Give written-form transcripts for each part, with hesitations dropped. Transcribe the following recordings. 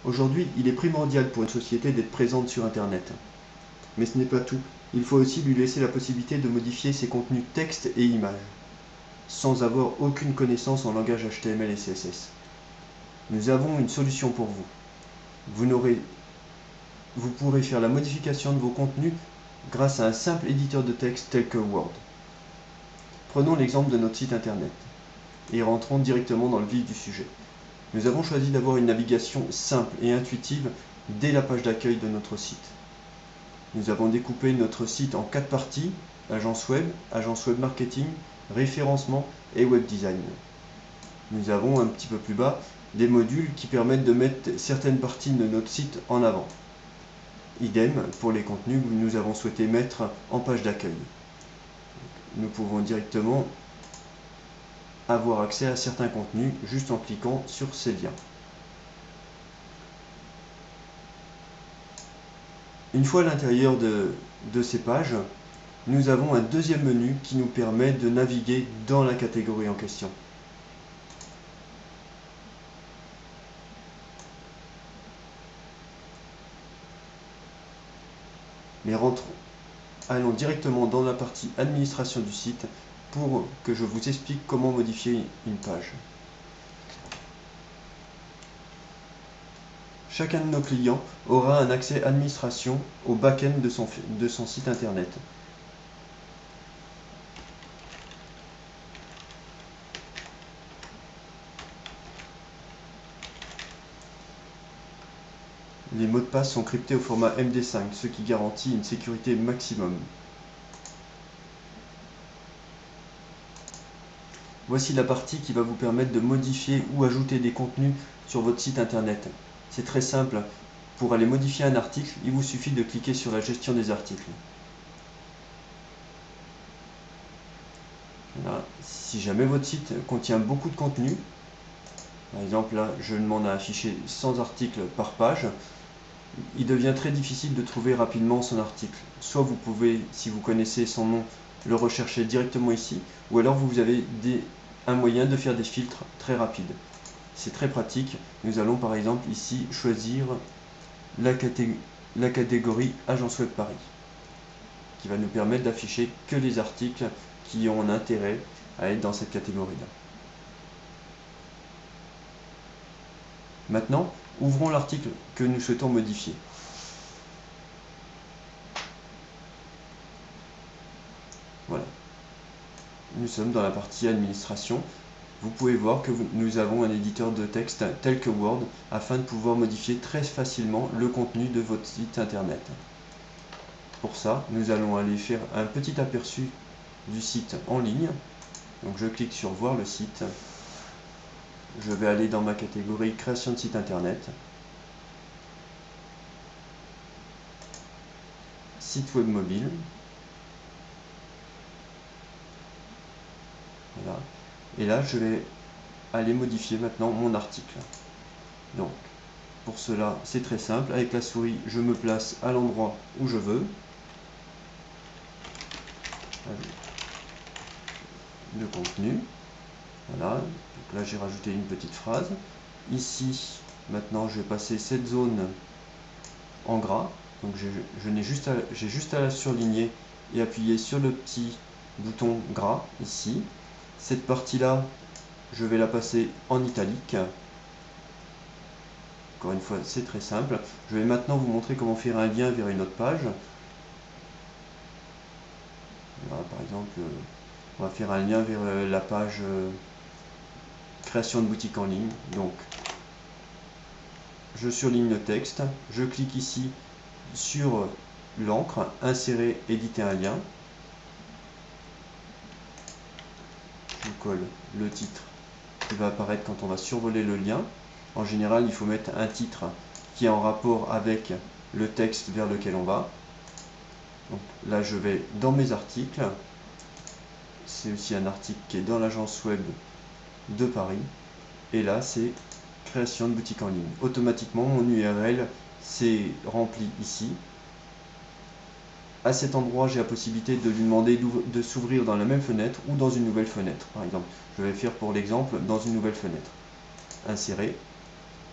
Aujourd'hui, il est primordial pour une société d'être présente sur Internet. Mais ce n'est pas tout. Il faut aussi lui laisser la possibilité de modifier ses contenus texte et images, sans avoir aucune connaissance en langage HTML et CSS. Nous avons une solution pour vous. Vous pourrez faire la modification de vos contenus grâce à un simple éditeur de texte tel que Word. Prenons l'exemple de notre site internet et rentrons directement dans le vif du sujet. Nous avons choisi d'avoir une navigation simple et intuitive dès la page d'accueil de notre site. Nous avons découpé notre site en 4 parties: agence web marketing, référencement et web design. Nous avons un petit peu plus bas des modules qui permettent de mettre certaines parties de notre site en avant. Idem pour les contenus que nous avons souhaité mettre en page d'accueil. Nous pouvons directement avoir accès à certains contenus juste en cliquant sur ces liens. Une fois à l'intérieur de ces pages, nous avons un deuxième menu qui nous permet de naviguer dans la catégorie en question. Mais allons directement dans la partie administration du site pour que je vous explique comment modifier une page. Chacun de nos clients aura un accès administration au back-end de son site internet. Les mots de passe sont cryptés au format MD5, ce qui garantit une sécurité maximum. Voici la partie qui va vous permettre de modifier ou ajouter des contenus sur votre site internet. C'est très simple. Pour aller modifier un article, il vous suffit de cliquer sur la gestion des articles. Là, si jamais votre site contient beaucoup de contenu, par exemple là je demande à afficher 100 articles par page, il devient très difficile de trouver rapidement son article. Soit vous pouvez, si vous connaissez son nom, le rechercher directement ici, ou alors vous avez un moyen de faire des filtres très rapides. C'est très pratique. Nous allons par exemple ici choisir la catégorie Agence Web Paris, qui va nous permettre d'afficher que les articles qui ont un intérêt à être dans cette catégorie-là. Maintenant, ouvrons l'article que nous souhaitons modifier. Voilà. Nous sommes dans la partie administration. Vous pouvez voir que nous avons un éditeur de texte tel que Word afin de pouvoir modifier très facilement le contenu de votre site internet. Pour ça, nous allons aller faire un petit aperçu du site en ligne. Donc je clique sur voir le site. Je vais aller dans ma catégorie création de site internet. Site web mobile. Voilà. Et là, je vais aller modifier maintenant mon article. Donc, pour cela, c'est très simple. Avec la souris, je me place à l'endroit où je veux. Le contenu. Voilà. Donc là, j'ai rajouté une petite phrase. Ici, maintenant, je vais passer cette zone en gras. Donc, j'ai juste à la surligner et appuyer sur le petit bouton gras ici. Cette partie-là, je vais la passer en italique. Encore une fois, c'est très simple. Je vais maintenant vous montrer comment faire un lien vers une autre page. Voilà, par exemple, on va faire un lien vers la page création de boutique en ligne. Donc, je surligne le texte, je clique ici sur l'encre, insérer, éditer un lien. Je colle le titre qui va apparaître quand on va survoler le lien. En général, il faut mettre un titre qui est en rapport avec le texte vers lequel on va. Donc là, je vais dans mes articles. C'est aussi un article qui est dans l'agence web de Paris. Et là, c'est création de boutique en ligne. Automatiquement, mon URL s'est rempli ici. À cet endroit, j'ai la possibilité de lui demander de s'ouvrir dans la même fenêtre ou dans une nouvelle fenêtre. Par exemple, je vais faire pour l'exemple dans une nouvelle fenêtre. Insérer.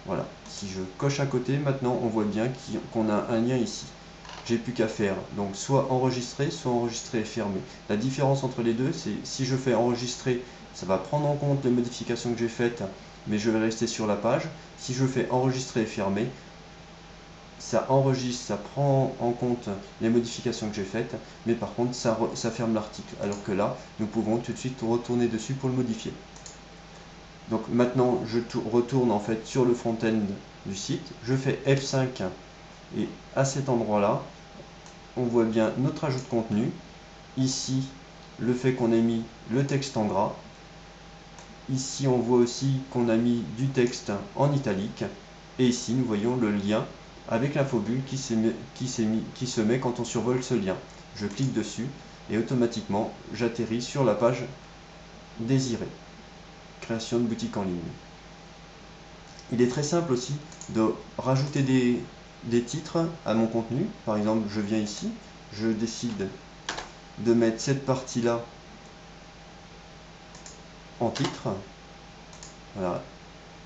Voilà, si je coche à côté, maintenant on voit bien qu'on a un lien ici. J'ai plus qu'à faire donc soit enregistrer et fermer. La différence entre les deux, c'est si je fais enregistrer, ça va prendre en compte les modifications que j'ai faites, mais je vais rester sur la page. Si je fais enregistrer et fermer, ça enregistre, ça prend en compte les modifications que j'ai faites, mais par contre ça ferme l'article, alors que là, nous pouvons tout de suite retourner dessus pour le modifier. Donc maintenant, je retourne en fait sur le front-end du site, je fais F5 et à cet endroit-là, on voit bien notre ajout de contenu. Ici, le fait qu'on ait mis le texte en gras. Ici, on voit aussi qu'on a mis du texte en italique. Et ici, nous voyons le lien avec l'infobulle qui se met quand on survole ce lien. Je clique dessus et automatiquement, j'atterris sur la page désirée. Création de boutique en ligne. Il est très simple aussi de rajouter des titres à mon contenu. Par exemple, je viens ici, je décide de mettre cette partie-là en titre. Voilà,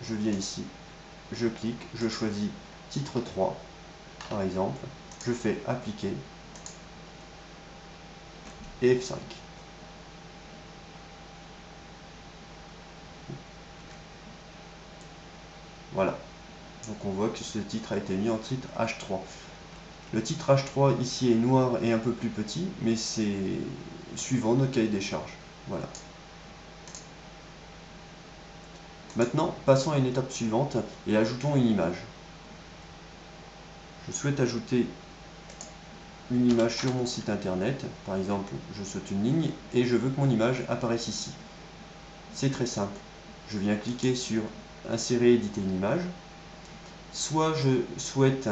je viens ici, je clique, je choisis titre 3, par exemple, je fais appliquer et F5. Voilà, donc on voit que ce titre a été mis en titre H3. Le titre H3 ici est noir et un peu plus petit, mais c'est suivant notre cahier des charges. Voilà. Maintenant, passons à une étape suivante et ajoutons une image. Je souhaite ajouter une image sur mon site internet. Par exemple, je saute une ligne et je veux que mon image apparaisse ici. C'est très simple. Je viens cliquer sur insérer, éditer une image. Soit je souhaite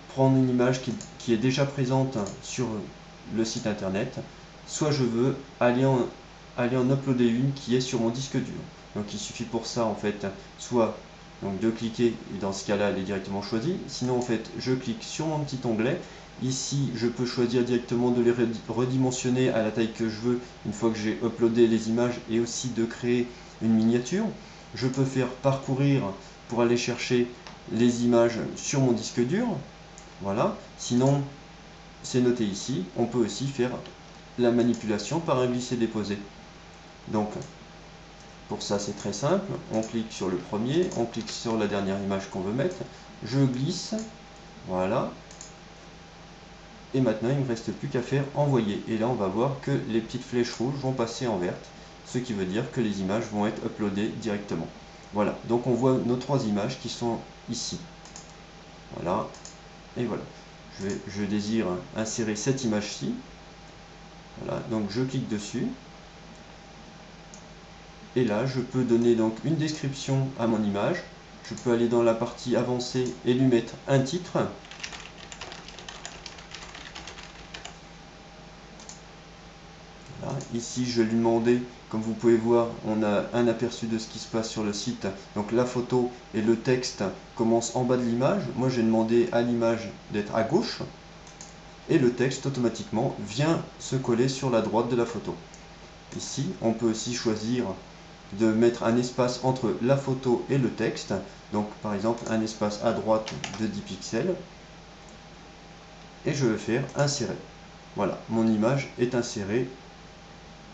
prendre une image qui est déjà présente sur le site internet, soit je veux aller en uploader une qui est sur mon disque dur. Donc il suffit pour ça en fait soit donc de cliquer et dans ce cas-là elle est directement choisie. Sinon en fait je clique sur mon petit onglet. Ici je peux choisir directement de les redimensionner à la taille que je veux une fois que j'ai uploadé les images et aussi de créer une miniature. Je peux faire parcourir pour aller chercher les images sur mon disque dur. Voilà. Sinon c'est noté ici. On peut aussi faire la manipulation par un glisser-déposer. Donc pour ça c'est très simple, on clique sur le premier, on clique sur la dernière image qu'on veut mettre, je glisse, voilà, et maintenant il ne me reste plus qu'à faire envoyer, et là on va voir que les petites flèches rouges vont passer en verte, ce qui veut dire que les images vont être uploadées directement. Voilà, donc on voit nos trois images qui sont ici, voilà, et voilà, je désire insérer cette image-ci, voilà, donc je clique dessus. Et là, je peux donner donc une description à mon image. Je peux aller dans la partie avancée et lui mettre un titre. Voilà. Ici, je vais lui demander, comme vous pouvez voir, on a un aperçu de ce qui se passe sur le site. Donc la photo et le texte commencent en bas de l'image. Moi, j'ai demandé à l'image d'être à gauche. Et le texte, automatiquement, vient se coller sur la droite de la photo. Ici, on peut aussi choisir de mettre un espace entre la photo et le texte, donc par exemple un espace à droite de 10 pixels, et je vais faire insérer. Voilà, mon image est insérée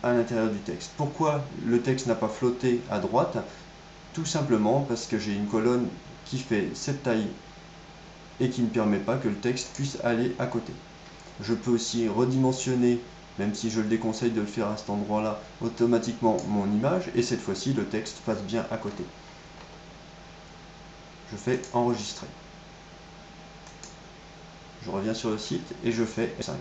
à l'intérieur du texte. Pourquoi le texte n'a pas flotté à droite? Tout simplement parce que j'ai une colonne qui fait cette taille et qui ne permet pas que le texte puisse aller à côté. Je peux aussi redimensionner, même si je le déconseille de le faire à cet endroit-là, automatiquement mon image, et cette fois-ci le texte passe bien à côté. Je fais enregistrer. Je reviens sur le site et je fais F5.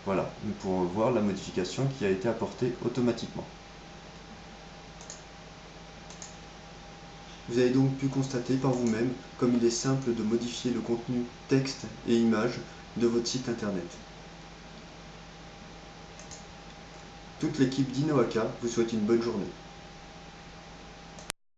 Voilà, nous pouvons voir la modification qui a été apportée automatiquement. Vous avez donc pu constater par vous-même comme il est simple de modifier le contenu texte et image de votre site internet. Toute l'équipe d'InnoHaka vous souhaite une bonne journée.